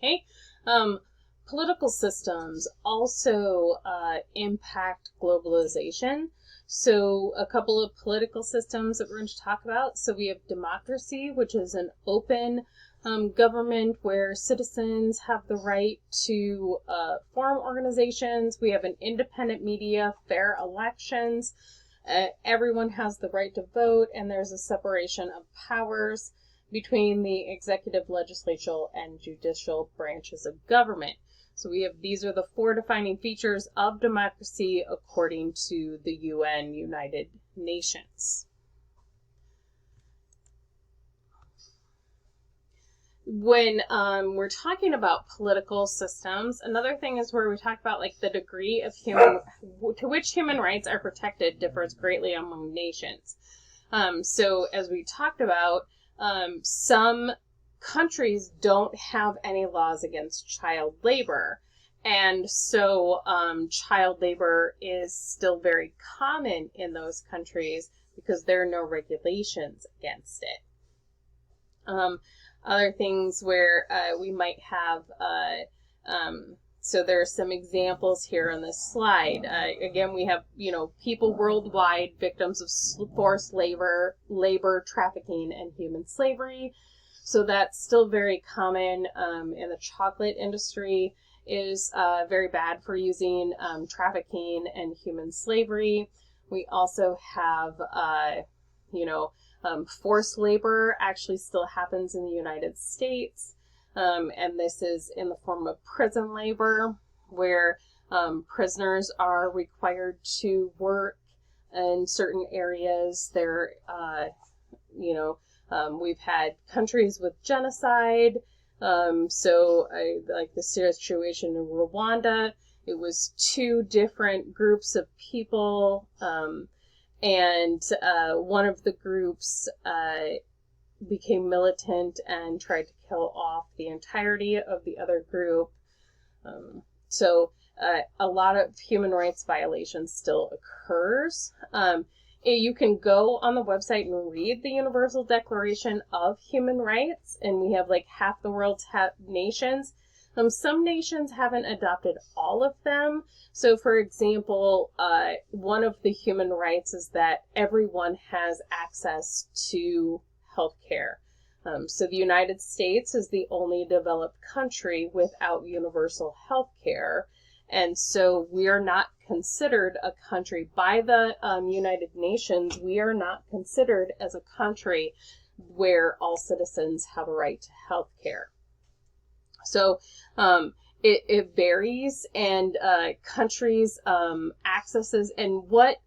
Okay. Um, Political systems also impact globalization. So a couple of political systems that we're going to talk about. So we have democracy, which is an open government where citizens have the right to form organizations. We have an independent media, fair elections. Everyone has the right to vote, and there's a separation of powers between the executive, legislative, and judicial branches of government. So these are the four defining features of democracy according to the UN, United Nations. When we're talking about political systems, another thing is where we talk about like the degree of to which human rights are protected differs greatly among nations. So as we talked about, some countries don't have any laws against child labor. And so child labor is still very common in those countries because there are no regulations against it. Other things where we might have, so there are some examples here on this slide. Again, we have, people worldwide victims of forced labor, trafficking, and human slavery. So that's still very common in the chocolate industry, is very bad for using trafficking and human slavery. We also have, forced labor actually still happens in the United States. And this is in the form of prison labor, where prisoners are required to work in certain areas. We've had countries with genocide. Like the situation in Rwanda, it was two different groups of people, and one of the groups became militant and tried to kill off the entirety of the other group. A lot of human rights violations still occurs. You can go on the website and read the Universal Declaration of Human Rights, and we have like half the world's nations. Some nations haven't adopted all of them. So, for example, one of the human rights is that everyone has access to health care. So the United States is the only developed country without universal health care. And so we are not considered a country by the United Nations. We are not considered as a country where all citizens have a right to health care. So it varies, and countries accesses, and what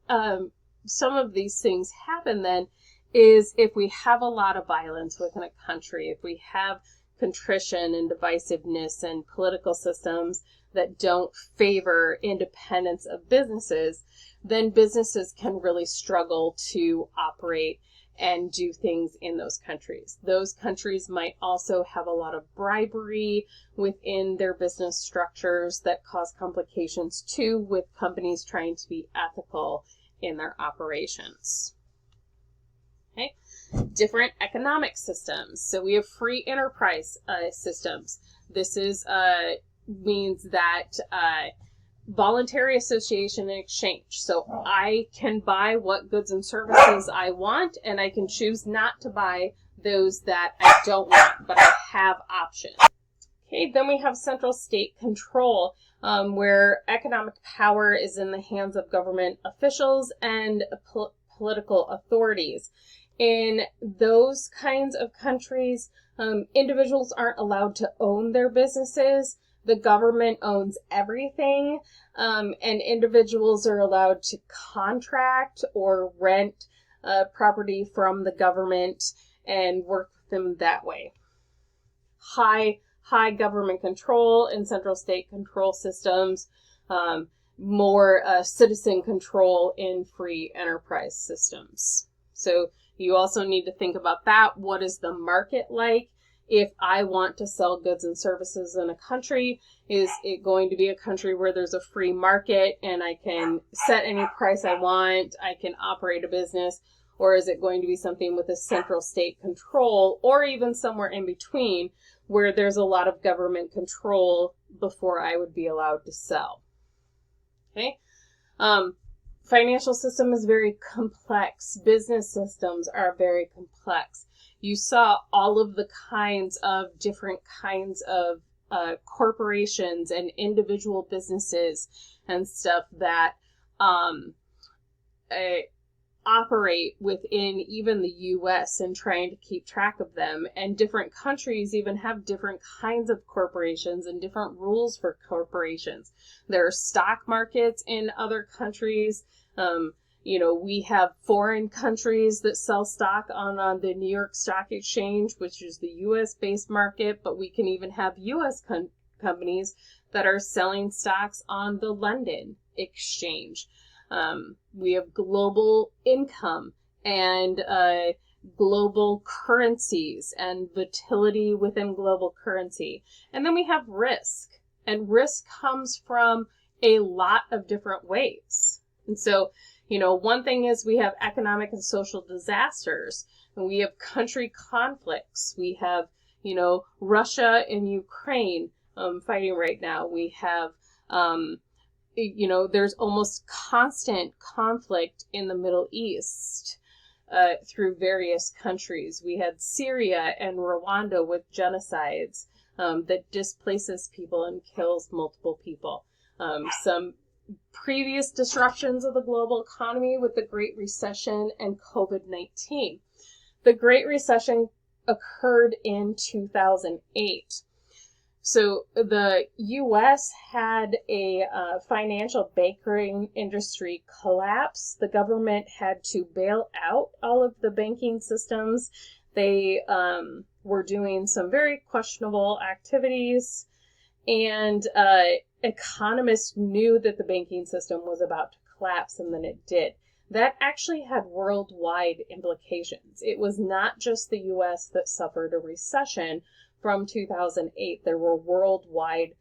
some of these things happen then is if we have a lot of violence within a country, if we have contrition and divisiveness and political systems that don't favor independence of businesses, then businesses can really struggle to operate and do things in those countries. Those countries might also have a lot of bribery within their business structures that cause complications too, with companies trying to be ethical in their operations. Okay, different economic systems. So we have free enterprise systems. This means that voluntary association and exchange. So I can buy what goods and services I want, and I can choose not to buy those that I don't want, but I have options. Okay, then we have central state control, where economic power is in the hands of government officials and political authorities. In those kinds of countries, individuals aren't allowed to own their businesses. The government owns everything, and individuals are allowed to contract or rent property from the government and work with them that way. High government control and central state control systems, more citizen control in free enterprise systems. So you also need to think about that. What is the market like? If I want to sell goods and services in a country, is it going to be a country where there's a free market and I can set any price I want, I can operate a business, or is it going to be something with a central state control, or even somewhere in between where there's a lot of government control before I would be allowed to sell. Okay. Financial system is very complex. Business systems are very complex. You saw all of the kinds of different kinds of corporations and individual businesses and stuff that operate within even the U.S. and trying to keep track of them. And different countries even have different kinds of corporations and different rules for corporations. There are stock markets in other countries. We have foreign countries that sell stock on the New York Stock Exchange, which is the U.S.-based market, but we can even have U.S. companies that are selling stocks on the London Exchange. We have global income and global currencies and volatility within global currency. And then we have risk. And risk comes from a lot of different ways. And so, one thing is we have economic and social disasters, and we have country conflicts. We have, Russia and Ukraine fighting right now. We have, there's almost constant conflict in the Middle East through various countries. We had Syria and Rwanda with genocides that displaces people and kills multiple people. Some previous disruptions of the global economy with the Great Recession and COVID-19. The Great Recession occurred in 2008. So the U.S. had a financial banking industry collapse. The government had to bail out all of the banking systems. They were doing some very questionable activities, and economists knew that the banking system was about to collapse, and then it did. That actually had worldwide implications. It was not just the U.S. that suffered a recession from 2008. There were worldwide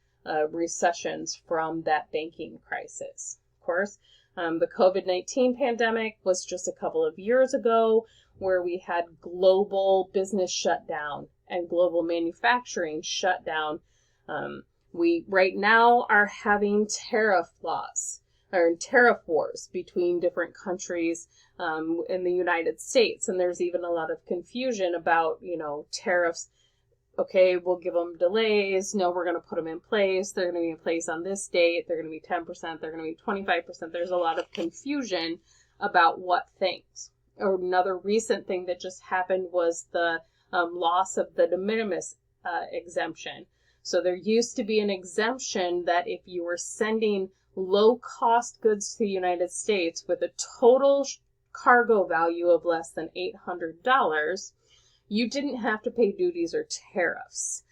recessions from that banking crisis. Of course, the COVID-19 pandemic was just a couple of years ago, where we had global business shutdown and global manufacturing shutdown. We right now are having tariff laws or tariff wars between different countries in the United States. And there's even a lot of confusion about, tariffs. Okay, we'll give them delays. No, we're going to put them in place. They're going to be in place on this date. They're going to be 10%. They're going to be 25%. There's a lot of confusion about what things. Or another recent thing that just happened was the loss of the de minimis exemption. So there used to be an exemption that if you were sending low-cost goods to the United States with a total cargo value of less than $800, you didn't have to pay duties or tariffs.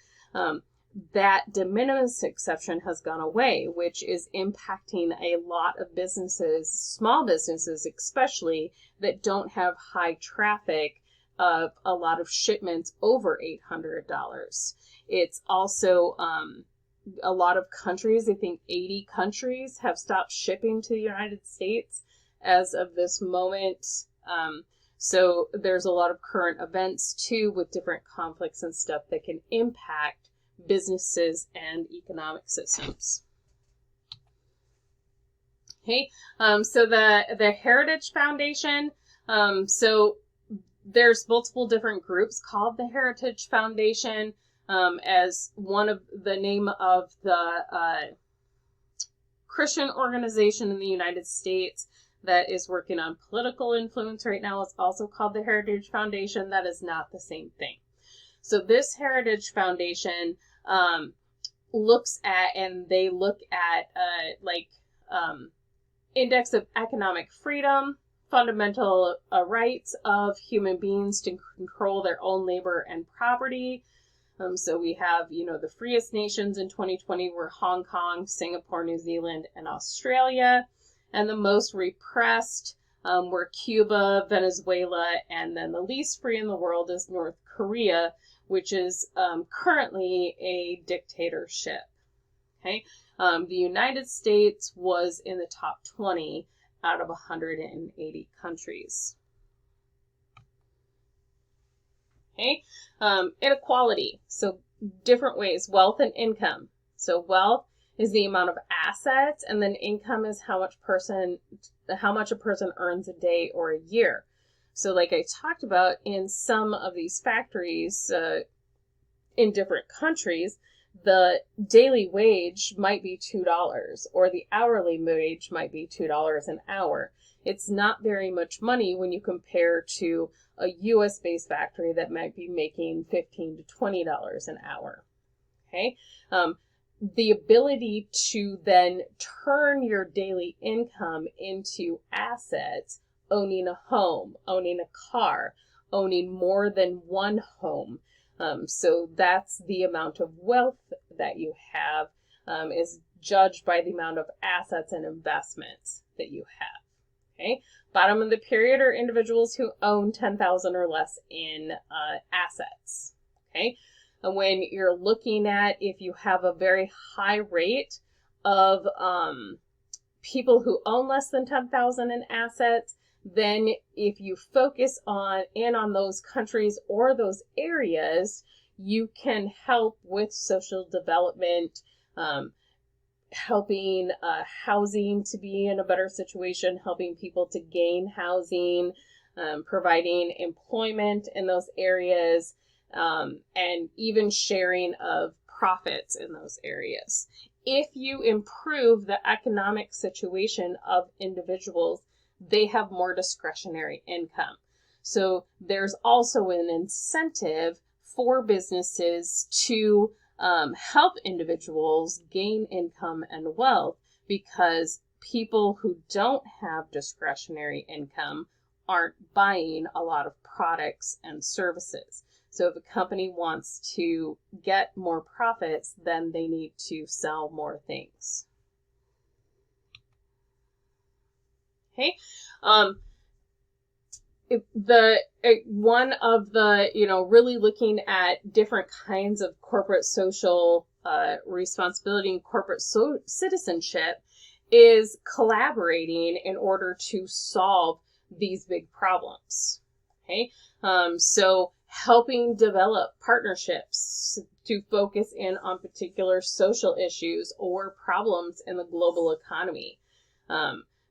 That de minimis exception has gone away, which is impacting a lot of businesses, small businesses especially, that don't have high traffic of a lot of shipments over $800. It's also a lot of countries, I think 80 countries, have stopped shipping to the United States as of this moment. So there's a lot of current events too with different conflicts and stuff that can impact businesses and economic systems. Okay, so the Heritage Foundation, so there's multiple different groups called the Heritage Foundation, as one of the name of the Christian organization in the United States that is working on political influence right now. It's also called the Heritage Foundation. That is not the same thing. So this Heritage Foundation looks at index of economic freedom, fundamental rights of human beings to control their own labor and property. So we have, the freest nations in 2020 were Hong Kong, Singapore, New Zealand, and Australia. And the most repressed were Cuba, Venezuela, and then the least free in the world is North Korea, which is currently a dictatorship. Okay, the United States was in the top 20 out of 180 countries. Okay, inequality. So different ways, wealth and income. So wealth is the amount of assets, and then income is how much a person earns a day or a year. So like I talked about, in some of these factories in different countries, the daily wage might be $2 or the hourly wage might be $2 an hour. It's not very much money when you compare to a US-based factory that might be making $15 to $20 an hour. Okay? The ability to then turn your daily income into assets, owning a home, owning a car, owning more than one home. So that's the amount of wealth that you have, is judged by the amount of assets and investments that you have. Okay. Bottom of the period are individuals who own 10,000 or less in assets. Okay. And when you're looking at if you have a very high rate of people who own less than 10,000 in assets, then if you focus on those countries or those areas, you can help with social development, helping housing to be in a better situation, helping people to gain housing, providing employment in those areas, and even sharing of profits in those areas. If you improve the economic situation of individuals, they have more discretionary income. So there's also an incentive for businesses to help individuals gain income and wealth, because people who don't have discretionary income aren't buying a lot of products and services. So if a company wants to get more profits, then they need to sell more things. Okay. One of the, really looking at different kinds of corporate social responsibility and corporate citizenship is collaborating in order to solve these big problems. Okay. So helping develop partnerships to focus in on particular social issues or problems in the global economy.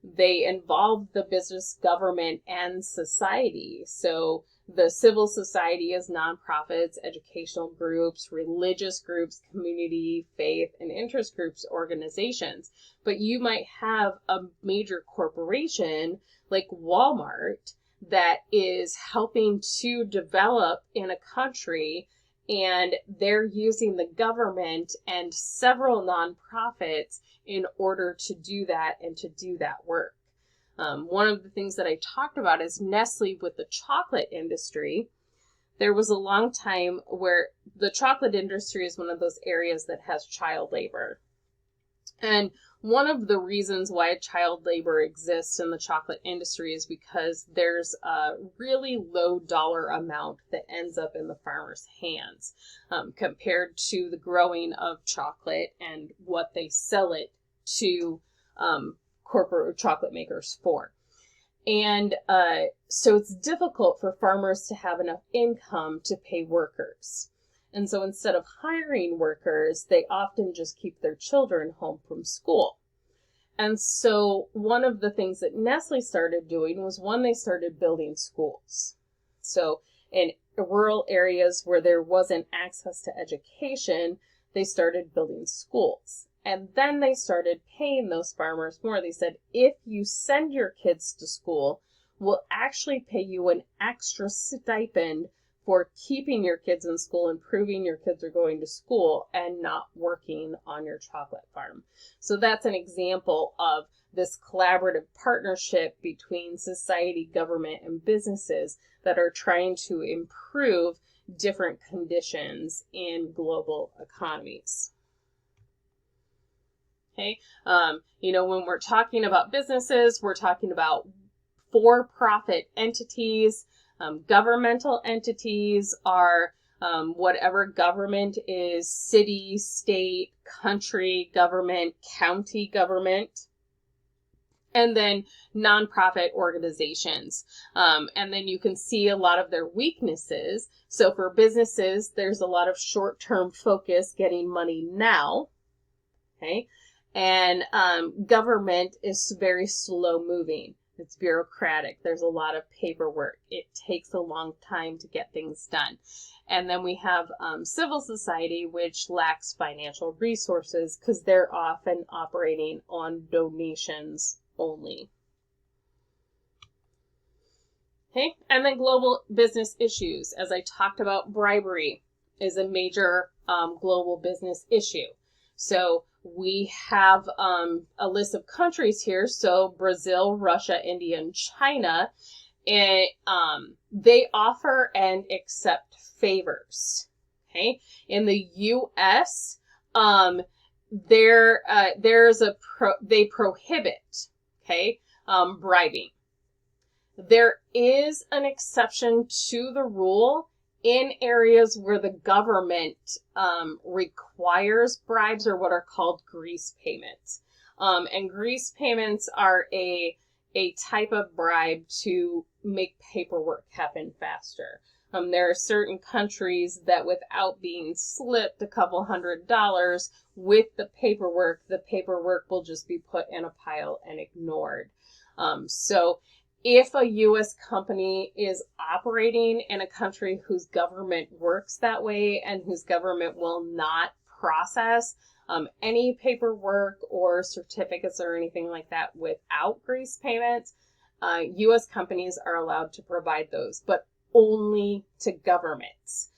They involve the business, government, and society. So the civil society is nonprofits, educational groups, religious groups, community, faith, and interest groups, organizations. But you might have a major corporation like Walmart that is helping to develop in a country, and they're using the government and several nonprofits in order to do that and to do that work. One of the things that I talked about is Nestle with the chocolate industry. There was a long time where the chocolate industry is one of those areas that has child labor. And one of the reasons why child labor exists in the chocolate industry is because there's a really low dollar amount that ends up in the farmer's hands compared to the growing of chocolate and what they sell it to corporate chocolate makers for. And so it's difficult for farmers to have enough income to pay workers. And so instead of hiring workers, they often just keep their children home from school. And so one of the things that Nestle started doing was, they started building schools. So in rural areas where there wasn't access to education, they started building schools. And then they started paying those farmers more. They said, if you send your kids to school, we'll actually pay you an extra stipend for keeping your kids in school and proving your kids are going to school and not working on your chocolate farm. So that's an example of this collaborative partnership between society, government, and businesses that are trying to improve different conditions in global economies. Okay, when we're talking about businesses, we're talking about for-profit entities. Governmental entities are whatever government is: city, state, country government, county government. And then nonprofit organizations. And then you can see a lot of their weaknesses. So for businesses, there's a lot of short-term focus, getting money now. Okay. And government is very slow moving. It's bureaucratic. There's a lot of paperwork. It takes a long time to get things done. And then we have civil society, which lacks financial resources because they're often operating on donations only. Okay, and then global business issues. As I talked about, bribery is a major global business issue. So we have a list of countries here. So Brazil, Russia, India, and China. And they offer and accept favors. Okay, in the U.S., they prohibit, okay, bribing. There is an exception to the rule in areas where the government requires bribes, or what are called grease payments. And grease payments are a type of bribe to make paperwork happen faster. There are certain countries that without being slipped a couple $100 with the paperwork will just be put in a pile and ignored. So if a U.S. company is operating in a country whose government works that way and whose government will not process any paperwork or certificates or anything like that without grease payments, U.S. companies are allowed to provide those, but only to governments.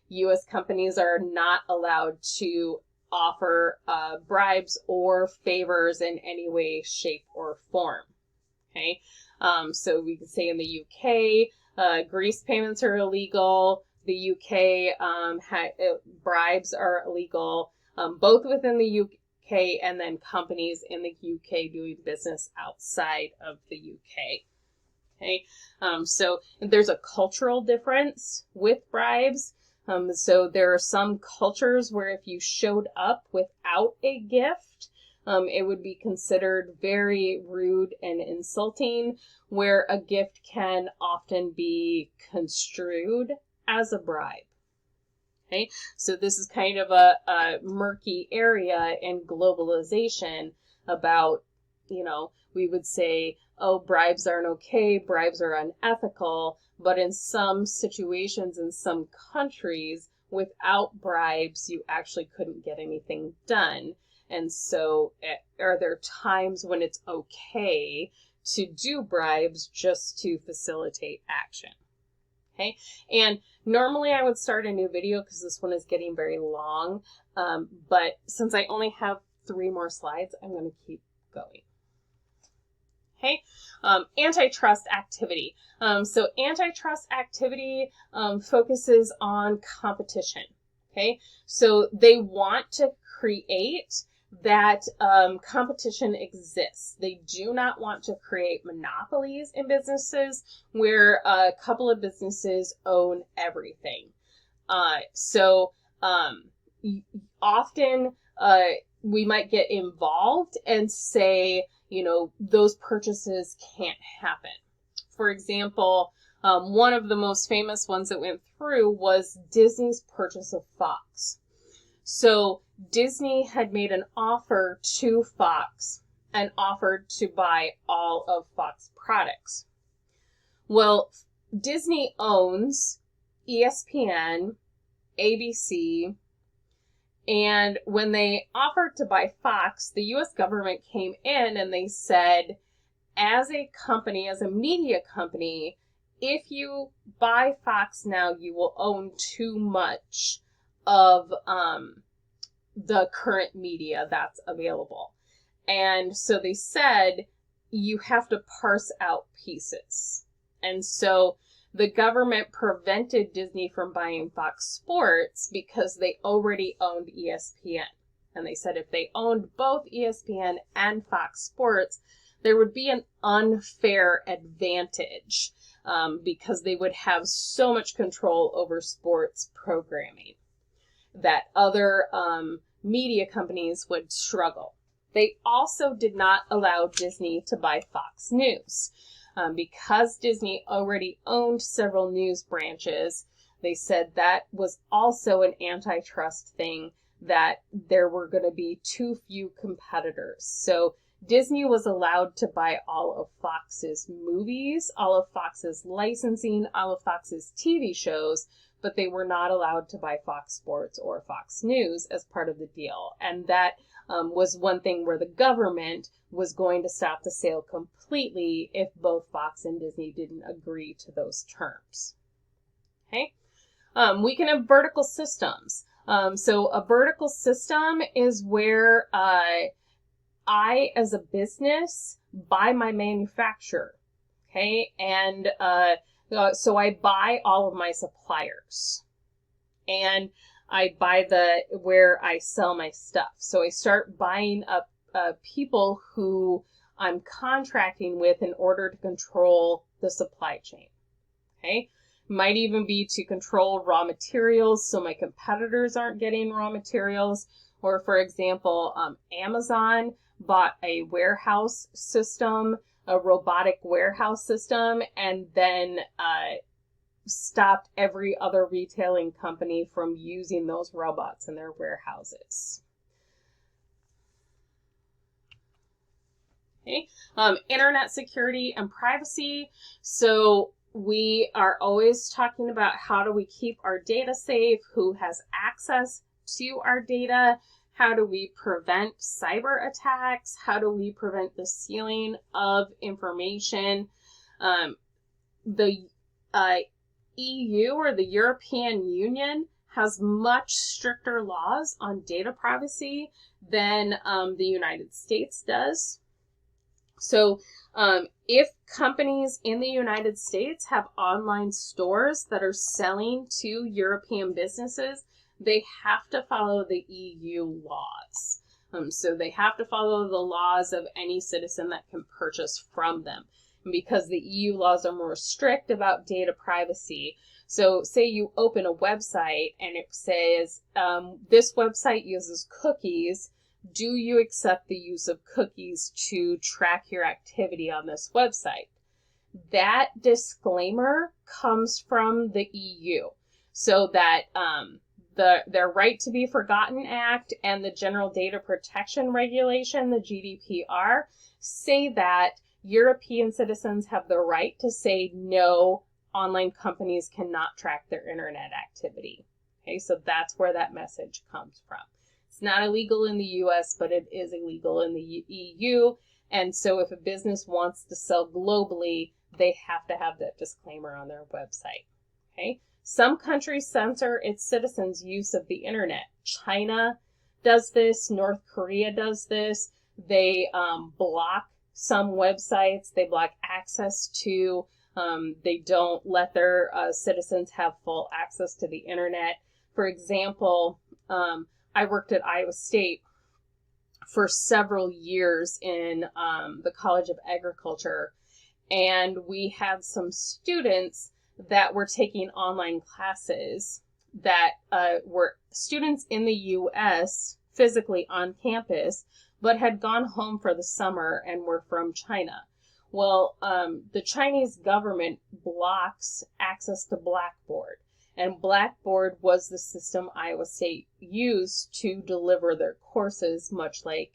U.S. companies are not allowed to offer bribes or favors in any way, shape, or form. Okay, so we can say in the UK, grease payments are illegal. The UK, bribes are illegal, both within the UK and then companies in the UK doing business outside of the UK. Okay, so there's a cultural difference with bribes. So there are some cultures where if you showed up without a gift, it would be considered very rude and insulting, where a gift can often be construed as a bribe. Okay, so this is kind of a murky area in globalization about, we would say, oh, bribes aren't okay, bribes are unethical, but in some situations, in some countries, without bribes, you actually couldn't get anything done. And so are there times when it's okay to do bribes just to facilitate action? Okay, and normally I would start a new video because this one is getting very long, but since I only have 3 more slides, I'm going to keep going. Okay, antitrust activity. So antitrust activity focuses on competition. Okay, so they want to create that competition exists. They do not want to create monopolies in businesses where a couple of businesses own everything. So often we might get involved and say, those purchases can't happen. For example, one of the most famous ones that went through was Disney's purchase of Fox. So Disney had made an offer to Fox and offered to buy all of Fox products. Well, Disney owns ESPN, ABC, and when they offered to buy Fox, the U.S. government came in and they said, as a company, as a media company, if you buy Fox now, you will own too much of the current media that's available. And so they said, you have to parse out pieces. And so the government prevented Disney from buying Fox Sports because they already owned ESPN. And they said if they owned both ESPN and Fox Sports, there would be an unfair advantage because they would have so much control over sports programming that other media companies would struggle. They also did not allow Disney to buy Fox News. Because Disney already owned several news branches, they said that was also an antitrust thing, that there were going to be too few competitors. So Disney was allowed to buy all of Fox's movies, all of Fox's licensing, all of Fox's TV shows, but they were not allowed to buy Fox Sports or Fox News as part of the deal. And that was one thing where the government was going to stop the sale completely if both Fox and Disney didn't agree to those terms. Okay? We can have vertical systems. So a vertical system is where I, as a business, buy my manufacturer. Okay? And so I buy all of my suppliers. And I buy where I sell my stuff. So I start buying up people who I'm contracting with in order to control the supply chain. Okay? Might even be to control raw materials so my competitors aren't getting raw materials. Or for example, Amazon bought a warehouse system, a robotic warehouse system, and then stopped every other retailing company from using those robots in their warehouses. Okay. Internet security and privacy. So we are always talking about how do we keep our data safe, who has access to our data, how do we prevent cyber attacks, how do we prevent the stealing of information. The EU, or the European Union, has much stricter laws on data privacy than the United States does. So if companies in the United States have online stores that are selling to European businesses, they have to follow the EU laws. So they have to follow the laws of any citizen that can purchase from them. And because the EU laws are more strict about data privacy, so say you open a website and it says, this website uses cookies. Do you accept the use of cookies to track your activity on this website? That disclaimer comes from the EU. So that their Right to be Forgotten Act and the General Data Protection Regulation, the GDPR, say that European citizens have the right to say no, online companies cannot track their internet activity. Okay, so that's where that message comes from. It's not illegal in the US, but it is illegal in the EU. And so if a business wants to sell globally, they have to have that disclaimer on their website. Okay. Some countries censor its citizens' use of the internet. China does this. North Korea does this. They block some websites. They block access to. They don't let their citizens have full access to the internet. For example, I worked at Iowa State for several years in the College of Agriculture, and we had some students that were taking online classes that were students in the U.S. physically on campus, but had gone home for the summer and were from China. Well, the Chinese government blocks access to Blackboard. And Blackboard was the system Iowa State used to deliver their courses, much like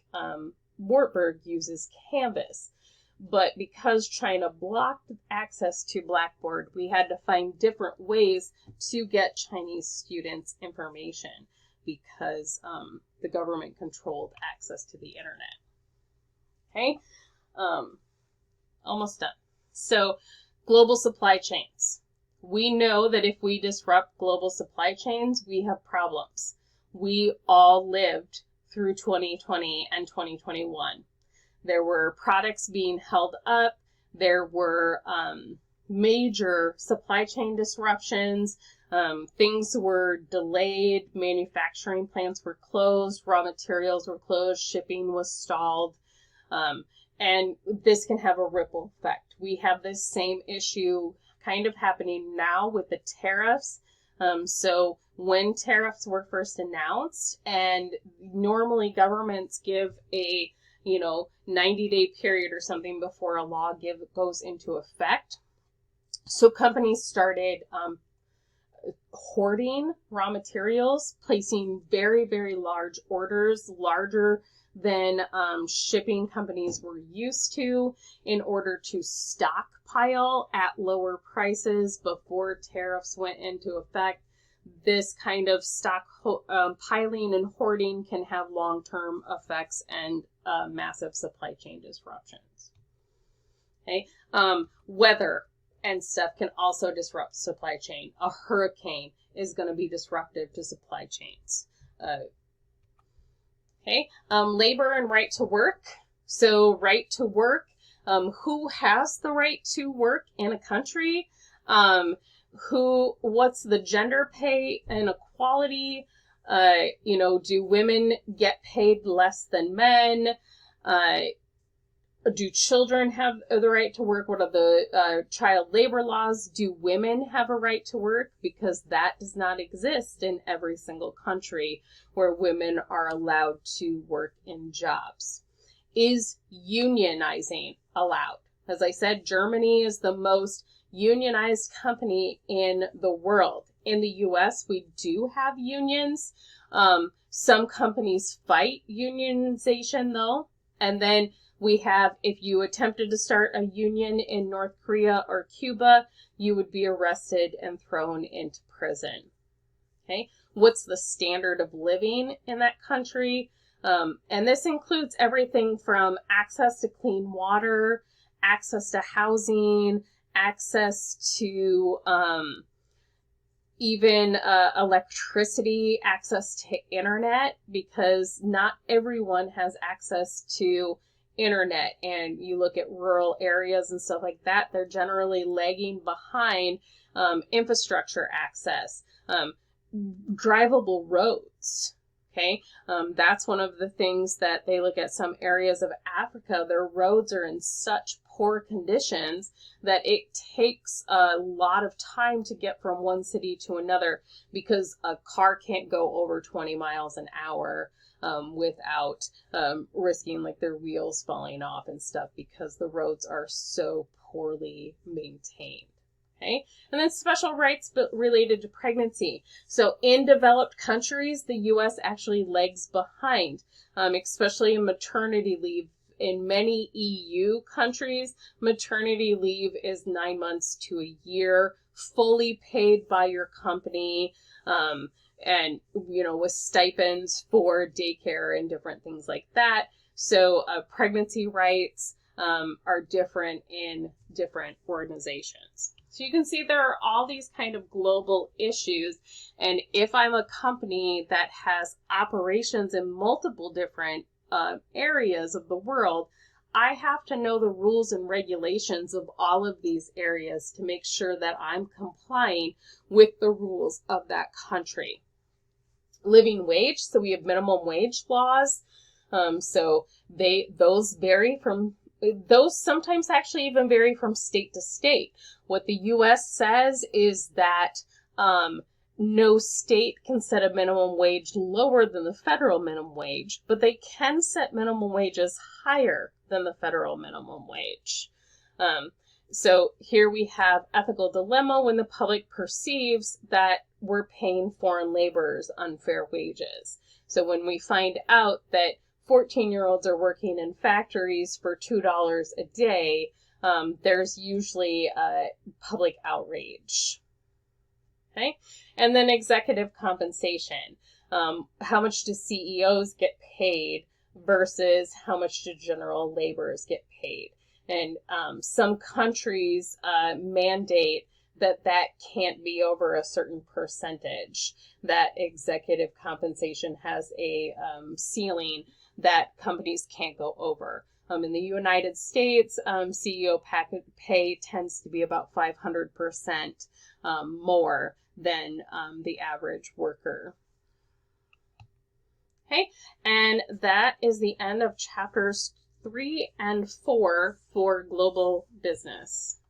Wartburg uses Canvas. But because China blocked access to Blackboard, we had to find different ways to get Chinese students information because the government controlled access to the internet. Okay, almost done. So, global supply chains. We know that if we disrupt global supply chains, we have problems. We all lived through 2020 and 2021. There were products being held up. There were major supply chain disruptions. Things were delayed. Manufacturing plants were closed. Raw materials were closed. Shipping was stalled. And this can have a ripple effect. We have this same issue kind of happening now with the tariffs. So when tariffs were first announced, and normally governments give a 90-day period or something before a law goes into effect. So companies started hoarding raw materials, placing very, very large orders, larger than shipping companies were used to, in order to stockpile at lower prices before tariffs went into effect. This kind of piling and hoarding can have long-term effects and massive supply chain disruptions. Okay, weather and stuff can also disrupt supply chain. A hurricane is going to be disruptive to supply chains. Labor and right to work. So right to work, who has the right to work in a country? What's the gender pay inequality? Do women get paid less than men? Do children have the right to work? What are the child labor laws? Do women have a right to work? Because that does not exist in every single country where women are allowed to work in jobs. Is unionizing allowed? As I said, Germany is the most unionized company in the world. In the US, we do have unions. Some companies fight unionization though. And then we have, if you attempted to start a union in North Korea or Cuba, you would be arrested and thrown into prison. Okay, what's the standard of living in that country? And this includes everything from access to clean water, access to housing, access to even electricity, access to internet, because not everyone has access to internet. And you look at rural areas and stuff like that, they're generally lagging behind infrastructure access, drivable roads. Okay, that's one of the things that they look at. Some areas of Africa, their roads are in such poor conditions that it takes a lot of time to get from one city to another, because a car can't go over 20 miles an hour without risking like their wheels falling off and stuff, because the roads are so poorly maintained. Okay, and then special rights related to pregnancy. So in developed countries, the U.S. actually lags behind, especially in maternity leave. In many EU countries, maternity leave is 9 months to a year, fully paid by your company, and with stipends for daycare and different things like that. So pregnancy rights are different in different organizations. So you can see there are all these kind of global issues. And if I'm a company that has operations in multiple different areas of the world, I have to know the rules and regulations of all of these areas to make sure that I'm complying with the rules of that country. Living wage, so we have minimum wage laws. So those sometimes actually even vary from state to state. What the U.S. says is that no state can set a minimum wage lower than the federal minimum wage, but they can set minimum wages higher than the federal minimum wage. So here we have ethical dilemma when the public perceives that we're paying foreign laborers unfair wages. So when we find out that 14-year-olds are working in factories for $2 a day, there's usually public outrage. Okay, and then executive compensation. How much do CEOs get paid versus how much do general laborers get paid? And some countries mandate that can't be over a certain percentage, that executive compensation has a ceiling that companies can't go over. In the United States, CEO pay tends to be about 500% more than the average worker. Okay, and that is the end of chapters 3 and 4 for global business.